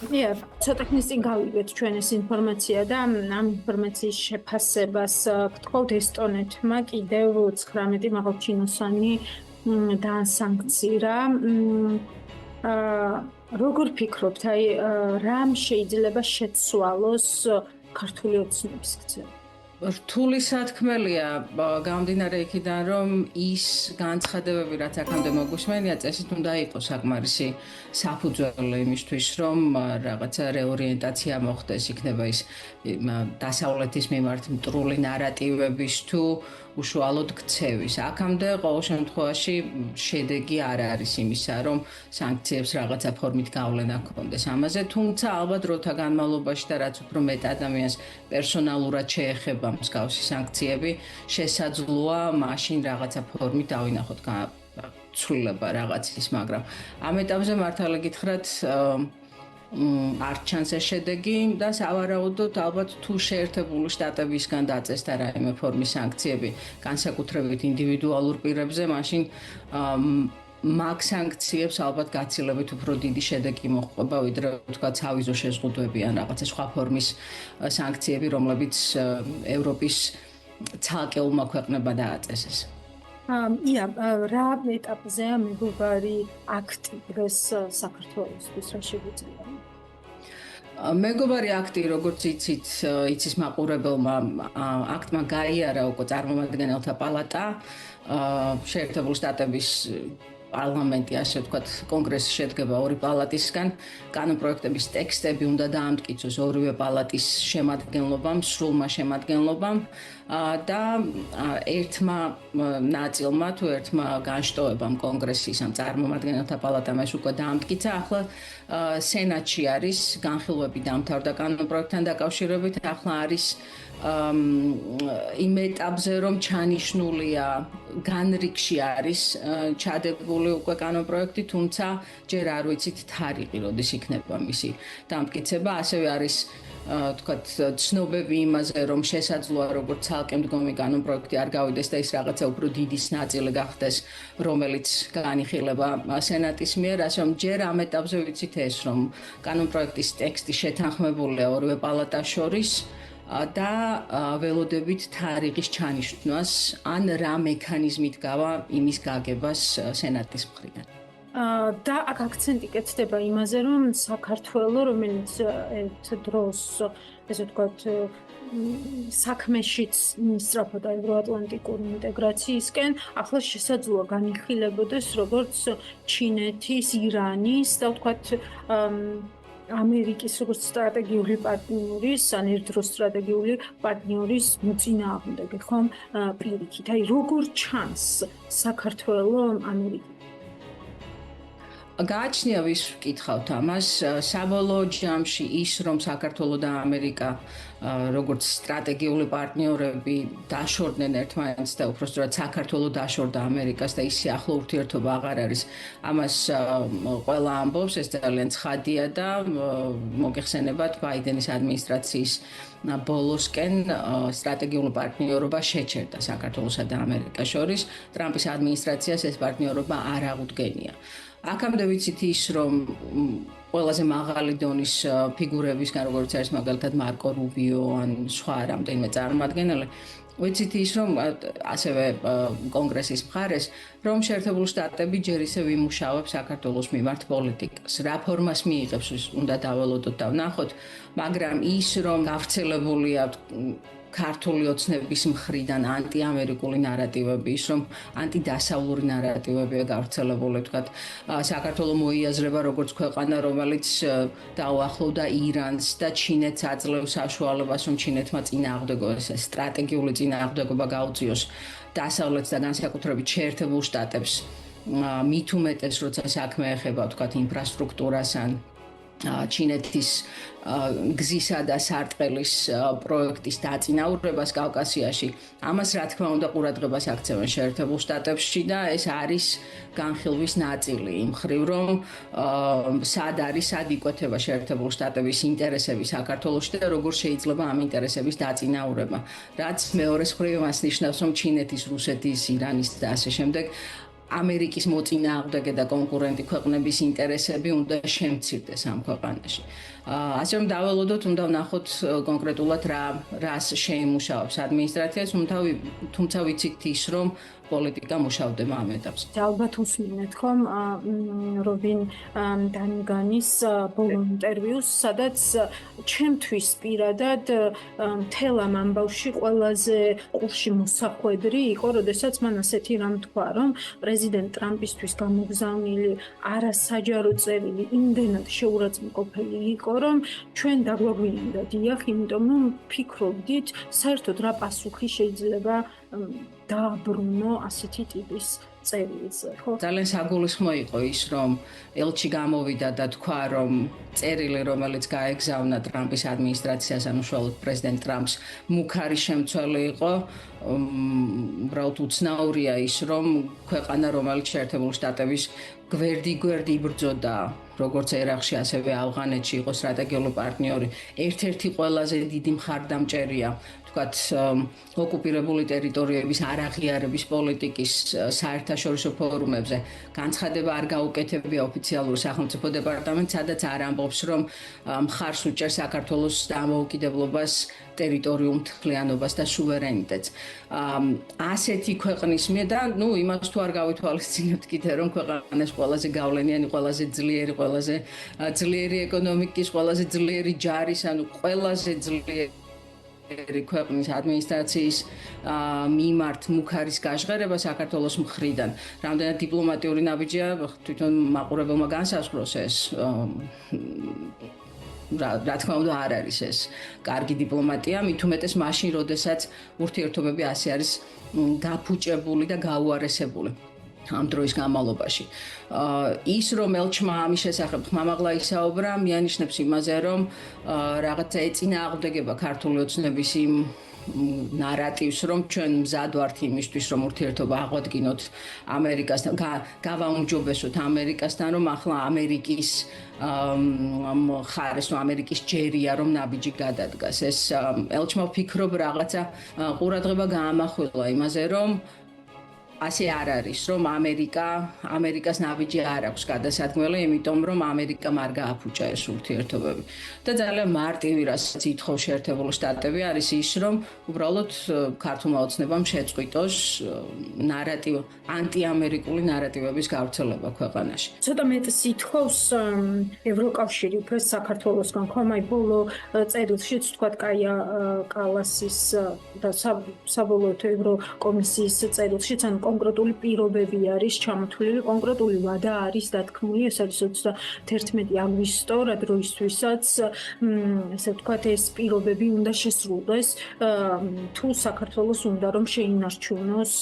ცოტა ხნის წინ გავიგეთ ჩვენ ეს ინფორმაცია და ამ ინფორმაციის შეფასებას გთხოვთ ესტონეთმა კიდევ 19 მაღალჩინოსანი დაასანქცირა. როგორ ფიქრობთ, რამ შეიძლება შეცვალოს ქართული ოცნების გზაზე? რთული სათქმელია, გამომდინარე იქიდან, რომ ის განცხადებები, რაც აქამდე მოგვისმენია, წესით უნდა იყოს საკმარისი საფუძველი იმისთვის, რომ რაღაცა რეორიენტაცია მოხდეს, იქნება ის დასავლეთის მიმართ მტრული ნარატივების თუ უშუალოდ ქცევის. აქამდე ყოველ შემთხვევაში შედეგი არ არის იმისა, რომ სანქციებს რაღაცა ფორმით გავლენა ჰქონდეს ამაზე, თუმცა ალბათ დროთა განმავლობაში და რაც უფრო მეტ ადამიანს პერსონალურად შეეხება მსგავსი სანქციები, შესაძლოა მაშინ რაღაცა ფორმით დავინახოთ ცვლილება რაღაცის, მაგრამ ამ ეტაპზე მართალი გითხრათ, არ ჩანს ეს შედეგი და სავარაუდოდ ალბათ თუ შეერთებული შტატებისგან დაწესდა რაიმე ფორმის სანქციები, განსაკუთრებით ინდივიდუალურ პირებზე, მაშინ მაგ სანქციებს ალბათ გაცილებით უფრო დიდი შედეგი მოჰყვება, ვიდრე თქვა თავიზო შეზღუდვები ან რაღაცა სხვა ფორმის სანქციები, რომლებიც ევროპის ცალკეულმა ქვეყნებმა დააწესეს. რა ეტაპზეა მეგობარი აქტი დღეს საქართველოსთვის, რა შეგვიძლია? მეგობარი აქტი, როგორც იცის მაყურებელმა, აქტმა გაიარა უკვე წარმომადგენელთა პალატა, შეერთებული შტატების პარლამენტი, ასე ვთქვათ, კონგრესი შედგება ორი პალატისგან, კანონპროექტების ტექსტები უნდა დაამტკიცოს ორივე პალატის შემადგენლობამ, სრულმა შემადგენლობამ და ერთმა ნაწილმა თუ ერთმა განშტოებამ კონგრესის ამ წარმომადგენელთა პალატამ ეს უკვე დაამტკიცა. ახლა სენატში არის განხილვები დამთავრდა კანონპროექტთან დაკავშირებით, ახლა არის იმ ეტაპზე, რომ ჩანიშნულია განრიგში არის ჩადებული უკვე კანონპროექტი, თუმცა ჯერ არ ვიცით თარიღი, როდის იქნება მისი დამტკიცება. ასევე არის თქვათ ცნობები იმაზე, რომ შესაძლოა როგორც ცალკე მდგომი კანონპროექტი არ გავიდეს და ის რაღაცა უფრო დიდის ნაწილი გახდეს, რომელიც განიხილება სენატის მიერ, ასე რომ ჯერ ამ ეტაპზე ვიცით ეს, რომ კანონპროექტის ტექსტი შეთანხმებულია ორივე პალატას შორის და ველოდებით თარიღის ჩანიშვნას ან რა მექანიზმით გავა იმის გაგებას სენატის მხრიდან. და აქ აქცენტი კეთდება იმაზე, რომ საქართველოს, რომელიც ერთ დროს, ესე ვთქვათ, საქმეშიც სწრაფოდა ევროატლანტიკური ინტეგრაციისკენ, ახლა შესაძლოა განიხილებოდეს როგორც ჩინეთის, ირანის და ვთქვათ ამერიკის როგორც სტრატეგიული პარტნიორის, ან ერთდროს სტრატეგიული პარტნიორის მოწინააღმდეგე, ხომ, პირიქით. როგორ ჩანს საქართველოს ამერიკა? გააჩნია ვის ვკითხავთ ამას, საბოლოო ჯამში ის, რომ საქართველოს და ამერიკა როგორც სტრატეგიული პარტნიორები დაშორდნენ ერთმანეთს და უბრალოდ საქართველოს დაშორდა ამერიკას და ის ახლო ურთიერთობა აღარ არის. ამას ყველა ამბობს, ეს ძალიან ცხადია და მოგეხსენებათ ბაიდენის ადმინისტრაციის ბოლოსკენ სტრატეგიული პარტნიორობა შეჩერდა საქართველოსა და ამერიკას შორის. ტრამპის ადმინისტრაციას ეს პარტნიორობა არ აღუდგენია. აქამდე ვიცით ის, რომ ყველაზე მაღალი დონის ფიგურებისგან, როგორც არის მაგალითად მარკო რუბიო ან სხვა რამდენიმე წარმომადგენელი, ვიცით ის, რომ ასევე კონგრესის მხარეს, რომ შეერთებული შტატები ჯერ ისევ იმუშავებს საქართველოს მიმართ პოლიტიკას. რა ფორმას მიიღებს, უნდა დაველოდოთ და ვნახოთ, მაგრამ ის, რომ გავრცელებულია ქართული ოცნების მხრიდან ანტიამერიკული ნარატივები, ის რომ ანტიდასავლური ნარატივებია გავრცელებული, თქვათ, საქართველოს მოიაზრება როგორც ქვეყანა, რომელიც დაუახლოვდა ირანს და ჩინეთს აძლევს საშუალებას, რომ ჩინეთმა წინააღმდეგობა, სტრატეგიული წინააღმდეგობა გაუწიოს დასავლეთს და განსაკუთრებით შეერთებულ შტატებს. მით უმეტეს, როცა საქმე ეხება, თქვათ, ინფრასტრუქტურას ან ჩინეთის გზისა და სარტყელის პროექტის დაწინაურებას კავკასიაში. ამას რა თქმა უნდა ყურადღებას აქცევენ შეერთებულ შტატებში და ეს არის განხილვის ნაწილი იმ მხრივ, რომ სად არის, სად იკვეთება შეერთებული შტატების ინტერესები საქართველოში და როგორ შეიძლება ამ ინტერესების დაწინაურება. რაც მეორე მხრივ მას ნიშნავს, რომ ჩინეთის, რუსეთის, ირანის და ასე შემდეგ ამერიკის მოწინააღმდეგე და კონკურენტი ქვეყნების ინტერესები უნდა შემცირდეს ამ ქვეყანაში. ასე რომ დავალოდოთ, უნდა ვნახოთ კონკრეტულად რას შეიმუშავებს ადმინისტრაციას, თუმცა ვიცით ის, რომ პოლიტიკა მუშავდება ამ ეტაპზე. ალბათ უსმინეთ ხომ რობინ დანიგანის ბოლო ინტერვიუს, სადაც ჩემთვის პირადად მთელ ამ ამბავში ყველაზე ყურში მოსახვედრი იყო, როდესაც მან ასეთი რამ თქვა, რომ პრეზიდენტ ტრამპისთვის გამოგზავნილი არასაჯარო წერილი იმდენად შეურაცხმყოფელი იყო, რომ ჩვენ დაგვაგვიანდა დიახ, იმიტომ რომ ფიქრობდით, საერთოდ რა პასუხი შეიძლება დააბრუნო ასეთი ტიპის წერილზე, ხო? ძალიან საგულისხმო იყო ის, რომ ელჩი გამოვიდა და თქვა, რომ წერილი, რომელიც გაეგზავნა ტრამპის ადმინისტრაციას, ან უშუალოდ პრეზიდენტ ტრამპს, მუქარი შემცველი იყო. უბრალოდ უცნაურია ის, რომ ქვეყანა, რომელიც შეერთებული შტატების გვერდი იბრძოდა, როგორც ერაყში, ასევე ავღანეთში იყო სტრატეგიული პარტნიორი, ერთ-ერთი ყველაზე დიდი მხარდამჭერია ვთქვათ, ოკუპირებული ტერიტორიების არაღიარების პოლიტიკის საერთაშორისო ფორუმებზე განცხადება არ გაუკეთებია ოფიციალური სახელმწიფო დეპარტამენტს, სადაც არ ამბობს, რომ მხარს უჭერს საქართველოს დამოუკიდებლობას, ტერიტორიულ მთლიანობას და სუვერენიტეტს. ასეთი ქვეყნის მხრიდან, იმას თუ არ გავითვალისწინებთ კიდე, რომ ქვეყანას ყველაზე გავლენიანი, ყველაზე ძლიერი ეკონომიკის, ყველაზე ძლიერი ჯარის, ყველაზე ძლიერი ქვეყნის ადმინისტრაციის მიმართ მუქარის გაჟღერება საქართველოს მხრიდან. რამდენად დიპლომატიური ნაბიჯია, თვითონ მაყურებელმა განსაზღვროს ეს. რა თქმა უნდა არ არის ეს კარგი დიპლომატია, მით უმეტეს მაშინ, როდესაც ურთიერთობები ასე არის გაფუჭებული და გაუარესებული. ამ დროის განმავლობაში. ის რომ ელჩმა ამის შესახებ ხმამაღლა ისაუბრა, მიანიშნებს იმაზე, რომ რაღაცა ეწინააღმდეგება ქართული ოცნების იმ ნარატივს, რომ ჩვენ მზად ვართ იმისთვის, რომ ურთიერთობა აღვადგინოთ ამერიკასთან, გავაუმჯობესოთ ამერიკასთან, რომ ახლა ამერიკის ხარეს, ამერიკის ჯერია, რომ ნაბიჯი გადადგას. ეს ელჩმა ვფიქრობ რაღაცა ყურადღება გაამახვილა იმაზე, რომ ასე არ არის, რომ ამერიკას ნაბიჯი არ აქვს გადასადგმელი, იმიტომ რომ ამერიკამ არ გააფუჭა ეს ურთიერთობები. და ძალიან მარტივი, რასაც ითხოვს შეერთებული შტატები, არის ის, რომ უბრალოდ ქართულმა ოცნებამ შეწყვიტოს ანტიამერიკული ნარატივების გავრცელება ქვეყანაში. ცოტა მეტს ითხოვს ევროკავშირი უფროს საქართველოსგან, ხომ აი ბოლო წერილშიც თქვათ კაია კალასის და საბოლოო ევროკომისიის წერილშიც ან კონკრეტული პირობები არის ჩამოთვლილი, კონკრეტული ვადა არის დათქმული, ეს არის 31 აგვისტო, რა დროისთვისაც, ესე ვთქვათ, ეს პირობები უნდა შესრულდეს, თუ საქართველოს უნდა რომ შეინარჩუნოს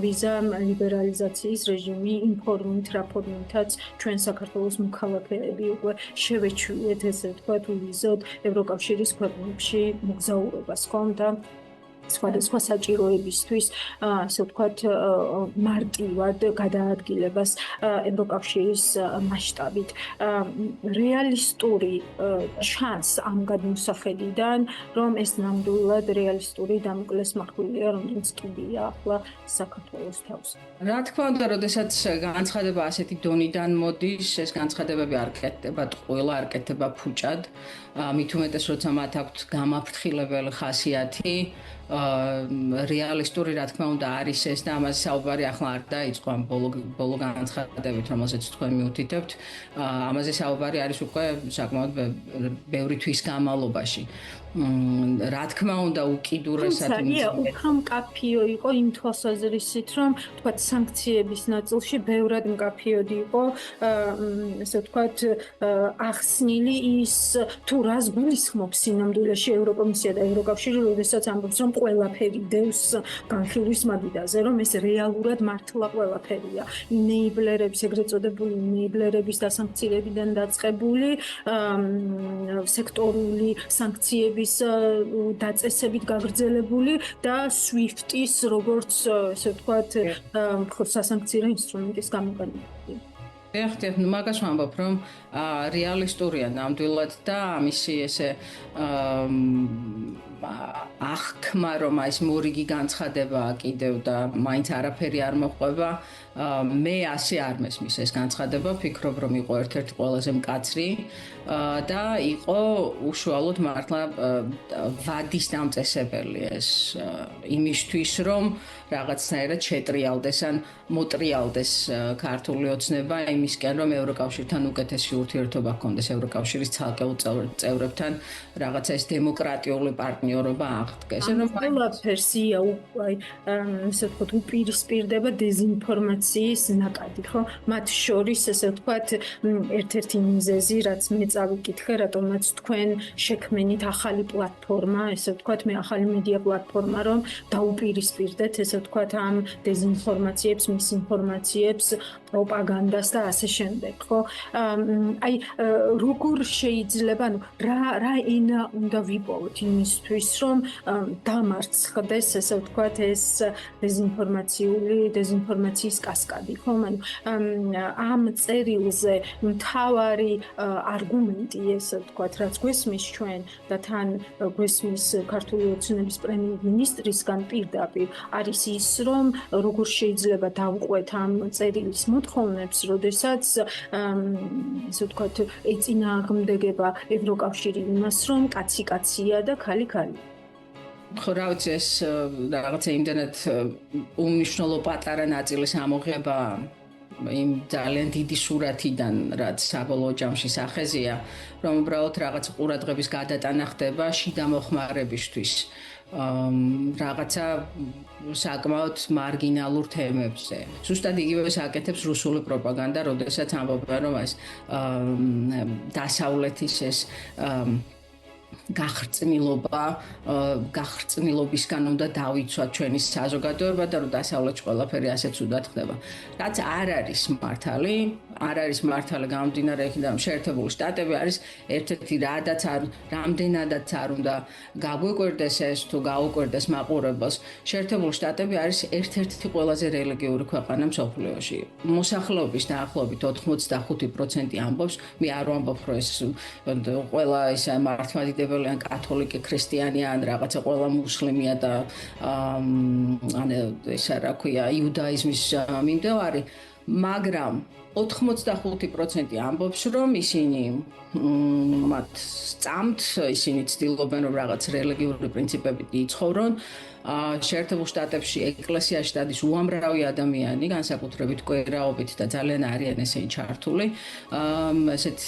ვიზა ლიბერალიზაციის რეჟიმი იმ ფორმით, რა ფორმითაც ჩვენ საქართველოს მოქალაქეები უკვე შევეჩვიეთ, ესე ვთქვათ, ვიზოთ ევროკავშირის ქვეყნებში მოგზაურობას, ხომ და სხვადასხვა საჭიროებისთვის, ასე ვთქვათ, მარტივად გადაადგილებას ევროკავშირის მასშტაბით. რეალისტური შანს ამ გადმოსახედიდან, რომ ეს ნამდვილად რეალისტური დამკვლის მახვილია, რომელიც კიდია ახლა საქართველოს თავს. რა თქმა უნდა, როდესაც განცხადება ასეთი დონიდან მოდის, ეს განცხადებები არ კეთდება ტყუილა, არ კეთდება ფუჭად. მით უმეტეს, როცა მათ აქვთ გამაფრთხილებელი ხასიათი, რეალისტური რა თქმა უნდა არის ეს და ამაზე საუბარი ახლა არ დაიწყო ამ ბოლო განცხადებით, რომელზეც თქვენ მიუთითებთ. ამაზე საუბარი არის უკვე საკმაოდ ბევრი თვის განმავლობაში. რა თქმა უნდა უკიდურესად უფრო მკაფიო იყო იმ თვალსაზრისით, რომ თქვათ სანქციების ნაწილში ბევრად მკაფიოდი იყო, ესე ვთქვათ, ახსნილი ის თუ რას გულისხმობს სინამდვილეში ევროკომისია და ევროკავშირი, როდესაც ამბობს, რომ ყველაფერი დევს განხილვის მაგიდაზე, რომ ეს რეალურად მართლა ყველაფერია. ინეიბლერების, ეგრეთ წოდებული ინეიბლერების დასანქცირებიდან დაწყებული, სექტორული სანქციების დაწესებით გაგრძელებული და SWIFT-ის როგორც ესე ვთქვათ სასანქციო ინსტრუმენტის გამოყენება. ეხეთ მაგას ვამბობ, რომ რეალისტურია ნამდვილად და ამისი ესე აღქმა რომ ეს მორიგი განცხადებაა კიდევ და მაინც არაფერი არ მოყვება მე ასე არ მესმის ეს განცხადება ვფიქრობ რომ იყო ერთ-ერთი ყველაზე მკაცრი და იყო უშუალოდ მართლა ვადის დამწესებელი ეს იმისთვის რომ რაღაცნაირად შეტრიალდეს ან მოტრიალდეს ქართული ოცნება იმისკენ რომ ევროკავშირთან უკეთესი ურთიერთობა ჰქონდეს ევროკავშირის ცალკეულ წევრებთან რაღაცა ეს დემოკრატიული პარტნიორობა აღდგეს. ყველაფერს ესე ვთქვათ უპირისპირდება დეზინფორმაციის ნაკადი, ხო? მათ შორის ესე ვთქვათ ერთ-ერთი მიზეზი, რაც მე წავიკითხე, რატომაც თქვენ შექმენით ახალი პლატფორმა, ესე ვთქვათ მე ახალი მედია პლატფორმა, რომ დაუპირისპირდეთ ესე ვთქვათ ამ დეზინფორმაციებს, მისინფორმაციებს, პროპაგანდას და ასე შემდეგ, ხო? აი როგორ შეიძლება, ანუ რა ენა უნდა ვიპოვოთ იმისთვის, რომ დამარცხდეს, ესე ვთქვათ, ეს დეზინფორმაციის კასკადი, ხო? ამ წერილზე მთავარი არგუმენტი, ესე ვთქვათ, რაც გვესმის ჩვენ და თან გვესმის ქართული ოცნების პრემიერ-მინისტრისგან პირდაპირ არის ის, რომ როგორ შეიძლება დავყვეთ ამ წერილის მოთხოვნებს, როდესაც ესე ვთქვათ, ეწინააღმდეგება ევროკავშირი იმას, რომ კაცი კაცია და ქალი ქალი. ხო, რა ვიცი, ეს რაღაცა იმდენად უმნიშვნელო პატარა ნაწილის ამოღება იმ ძალიან დიდი სურათიდან, რაც საბოლოო ჯამში სახეზია, რომ უბრალოდ რაღაც ყურადღების გადატანა ხდება შიდა მოხმარებისთვის. რაღაცა საკმაოდ მარგინალურ თემებზე. ზუსტად იგივეს აკეთებს რუსული პროპაგანდა, როდესაც ამბობენ, რომ ეს დასავლეთის ეს გახრწნილობისგან უნდა დავიცვათ ჩვენი საზოგადოება და რომ დასავლეთში ყველაფერი ასე ცუდად ხდება. რაც არ არის მართალი, გამომდინარე იქიდან შეერთებული შტატები არის ერთ-ერთი რამდენადაც არ უნდა გაგვიკვირდეს ეს თუ გაუკვირდეს მაყურებელს. შეერთებული შტატები არის ერთ-ერთი ყველაზე რელიგიური ქვეყანა მსოფლიოში. მოსახლეობის დაახლოებით 85% ამბობს, მე არ ვამბობ, რომ ეს ყველა ეს მართლმადიდებელი ან კათოლიკე, ქრისტიანი ან რაღაცა ყველა მუსლიმია და ესა რა ქვია, იუდაიზმის მიმდევარი, მაგრამ 85% ამბობს, რომ ისინი მათ სწამთ, ისინი ცდილობენ, რომ რაღაც რელიგიური პრინციპებით იცხოვრონ. შეერთებულ შტატებში ეკლესიაში დადის უამრავი ადამიანი, განსაკუთრებით კვირაობით და ძალიან არიან ესენი ჩართული. ესეთ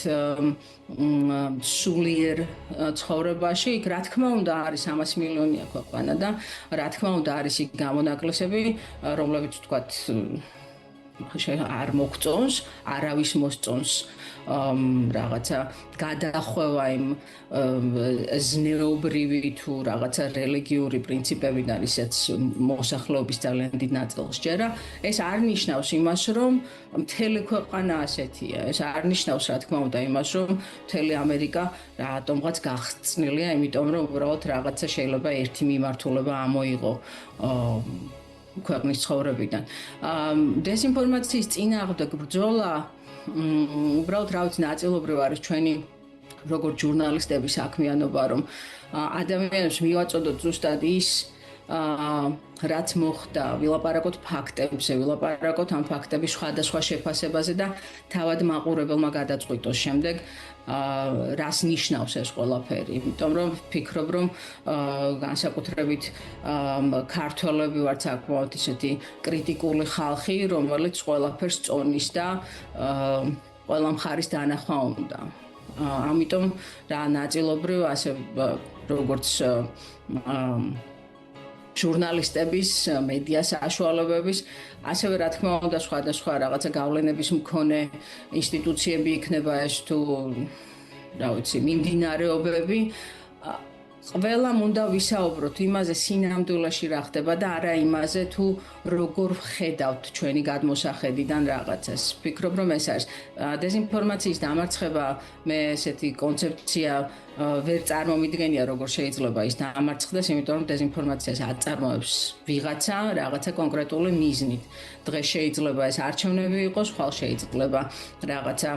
სულიერ ცხოვრებაში, იქ რა თქმა უნდა არის 300 მილიონია ქვეყანა და რა თქმა უნდა არის იქ გამონაკლისები, რომლებიც ვთქვათ არ მოგწონს, არავის მოსწონს რაღაცა გადახვევა იმ ზნეობრივი თუ რაღაცა რელიგიური პრინციპებიდან, ისეც მოსახლეობის ძალიან დიდ ნაწილს ჯერა. ეს არ ნიშნავს იმას, რომ მთელი ქვეყანა ასეთია. ეს არ ნიშნავს, რა თქმა უნდა, იმას, რომ მთელი ამერიკა რატომღაც გახსნილია, იმიტომ რომ უბრალოდ რაღაცა შეიძლება ერთი მიმართულება ამოიღო ქვეყნის ცხოვრებიდან. დეზინფორმაციის წინააღმდეგ ბრძოლა უბრალოდ რა ვიცი, ნაწილობრივ არის ჩვენი როგორც ჟურნალისტების საქმიანობა, რომ ადამიანებს მივაწოდოთ ზუსტად ის რაც მოხდა, ვილაპარაკოთ ფაქტებზე, ვილაპარაკოთ ამ ფაქტების სხვადასხვა შეფასებაზე და თავად მაყურებელმა გადაწყვიტოს შემდეგ რას ნიშნავს ეს ყველაფერი. იმიტომ რომ ვფიქრობ, რომ განსაკუთრებით ქართველები ვართ საკმაოდ ისეთი კრიტიკული ხალხი, რომელიც ყველაფერს წონის და ყველა მხარის დანახვა უნდა. ამიტომ რა ნაწილობრივ ასე როგორც ჟურნალისტების, მედია საშუალებების, ასევე რა თქმა უნდა სხვადასხვა რაღაცა გავლენების მქონე ინსტიტუციები იქნება ეს თუ რა ვიცი, მიმდინარეობები, ყველამ უნდა ვისაუბროთ იმაზე სინამდვილეში რა ხდება და არა იმაზე თუ როგორ ვხედავთ ჩვენი გადმოსახედიდან რაღაცას. ვფიქრობ, რომ ეს არის დეზინფორმაციის დამარცხება, მე ესეთი კონცეფცია ვერ წარმომიდგენია, როგორ შეიძლება ის დამარცხდეს, იმიტომ რომ დეზინფორმაციას აწარმოებს ვიღაცა რაღაცა კონკრეტული მიზნით. დღეს შეიძლება ეს არჩევნები იყოს, ხვალ შეიძლება რაღაცა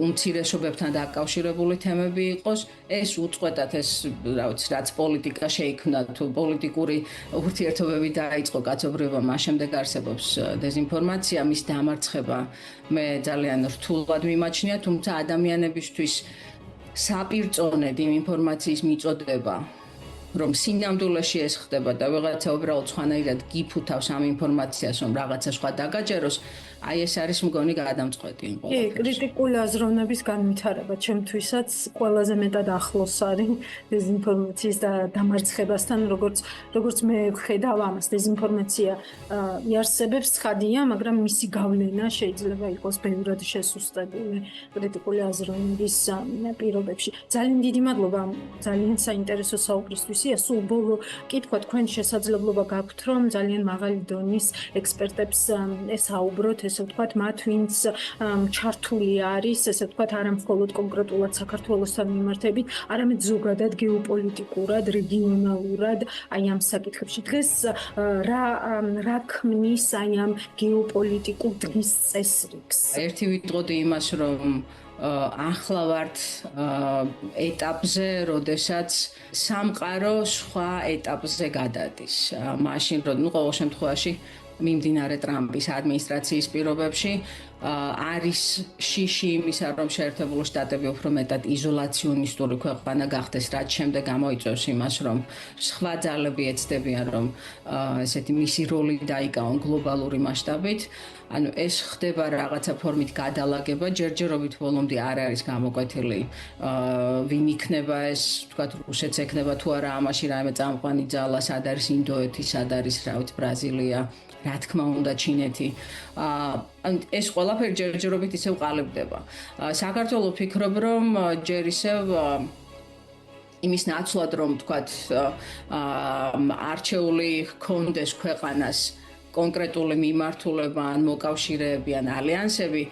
უმცირესობებთან დაკავშირებული თემები იყოს, ეს უწყვეტად ეს რაც პოლიტიკა შეიქმნა თუ პოლიტიკური ურთიერთობები დაიწყო კაცობრიობა, მას შემდეგ არსებობს დეზინფორმაცია, მის დამარცხება მე ძალიან რთულად მიმაჩნია, თუმცა ადამიანებისთვის საპირწონედ იმ ინფორმაციის მიწოდება რომ სინამდვილეში ეს ხდება და ვიღაცა უბრალოდ სხვანაირად გიფუთავს ამ ინფორმაციას, რომ რაღაცა სხვა დაგაჯეროს, აი ეს არის მგონი გადამწყვეტი იმ კი, კრიტიკული აზროვნების განვითარება ჩემთვისაც ყველაზე მეტად ახლოს არის დეზინფორმაციის და დამარცხებასთან, როგორც მე ვხედავ ამას, დეზინფორმაცია იარსებებს ცხადია, მაგრამ მისი გავლენა შეიძლება იყოს ბევრად შესუსტებული კრიტიკული აზროვნების პირობებში. ძალიან დიდი მადლობა ძალიან საინტერესო საუბრისთვის. სულ ბოლო კითხვა, თქვენ შესაძლებლობა გაქვთ, რომ ძალიან მაღალი დონის ექსპერტებს ესაუბროთ, ესე ვთქვათ, მათ ვინც ჩართული არის, ესე ვთქვათ, არა მხოლოდ კონკრეტულად საქართველოსთან მიმართებით, არამედ ზოგადად გეოპოლიტიკურად, რეგიონალურად, აი ამ საკითხებში. დღეს რა ქმნის აი ამ გეოპოლიტიკურ დღის წესრიგს? ერთი ვიტყოდი იმას, რომ ახლა ვართ ეტაპზე, როდესაც სამყარო სხვა ეტაპზე გადადის. მაშინ რომ ყოველ შემთხვევაში მიმდინარე ტრამპის ადმინისტრაციის პირობებში არის შიში იმისა, რომ შეერთებული შტატები უფრო მეტად იზოლაციონისტური ქვეყანა გახდეს, რაც შემდეგ გამოიწვევს იმას, რომ სხვა ძალები ეცდებიან, რომ ესეთი მისი როლი დაიკავონ გლობალური მასშტაბით. ანუ ეს ხდება რაღაცა ფორმით გადალაგება, ჯერჯერობით ბოლომდე არ არის გამოკვეთილი ვინ იქნება ეს, თქვათ, რუსეთს ექნება თუ არა ამაში რაიმე წამყვანი ძალა, სად არის ინდოეთი, სად არის, რა ვიცი, ბრაზილია, რა თქმა უნდა ჩინეთი. ეს ყველაფერი ჯერჯერობით ისევ ყალიბდება. საქართველო ფიქრობ, რომ ჯერ ისევ იმის ნაცვლად, რომ თქვათ, არჩეული ჰქონდეს ქვეყანას კონკრეტული მიმართულება ან მოკავშირეები ან ალიანსები,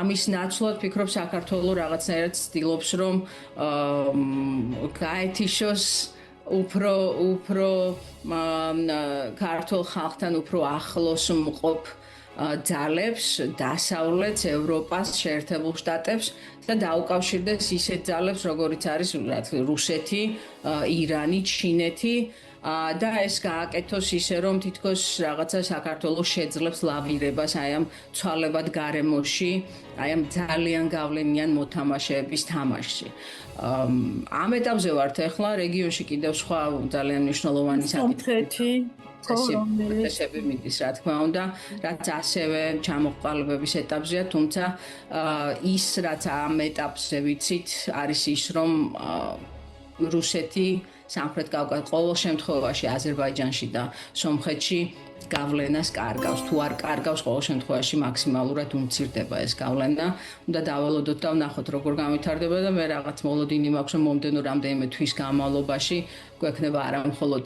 ამის ნაცვლად ფიქრობ საქართველო რაღაცნაირად ცდილობს, რომ გაეთიშოს უფრო ქართულ ხალხთან უფრო ახლოს მყოფ ძალებს, დასავლეთს, ევროპას, შეერთებულ შტატებს და დაუკავშირდეს ისეთ ძალებს, როგორიც არის რუსეთი, ირანი, ჩინეთი და ეს გააკეთოს ისე, რომ თითქოს რაღაცა საქართველოს შეძლებს ლავირებას აი ამ ცვალებად გარემოში, აი ამ ძალიან გავლენიან მოთამაშეების თამაშში. ამ ეტაპზე ვართ ახლა, რეგიონში კიდევ სხვა ძალიან მნიშვნელოვანი საკითხები პროცესები მიდის, რა თქმა უნდა, რაც ასევე ჩამოყალიბების ეტაპზეა, თუმცა ის რაც ამ ეტაპზე ვიცით, არის ის, რომ რუსეთი სამხრეთ კავკასიაში, ყოველ შემთხვევაში აზერბაიჯანში და სომხეთში გავლენას კარგავს. თუ არ კარგავს, ყოველ შემთხვევაში მაქსიმალურად უმცირდება ეს გავლენა. უნდა დავალოდოთ და ვნახოთ როგორ განვითარდება და მე რაღაც მოლოდინი მაქვს, რომ მომდენო რამდენიმე თვის განმავლობაში გვექნება არა მხოლოდ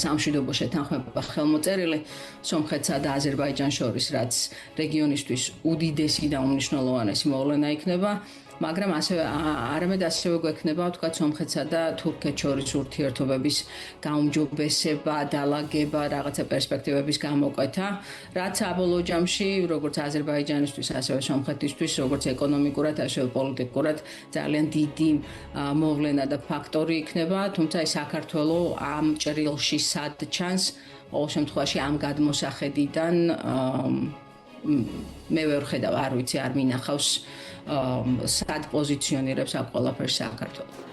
სამშვიდობო შეთანხმება ხელმოწერილი სომხეთსა და აზერბაიჯანს შორის, რაც რეგიონისთვის უდიდესი და უმნიშვნელოვანესი მოვლენა იქნება, მაგრამ არამედ ასევე გვექნება, თქვა, სომხეთსა და თურქეთს შორის ურთიერთობების გაუმჯობესება, დალაგება, რაღაცა პერსპექტივების გამოკვეთა, რაც საბოლოო ჯამში, როგორც აზერბაიჯანისთვის, ასევე სომხეთისთვის, როგორც ეკონომიკურად, ასევე პოლიტიკურად ძალიან დიდი მოვლენა და ფაქტორი იქნება, თუმცა საქართველო ამ ჭრილში სად ჩანს, ყოველ შემთხვევაში ამ გადმოსახედიდან მე ვერ ხედავ, არ ვიცი, არ მინახავს სად პოზიციონირებს ამ ყველაფერს საქართველოს.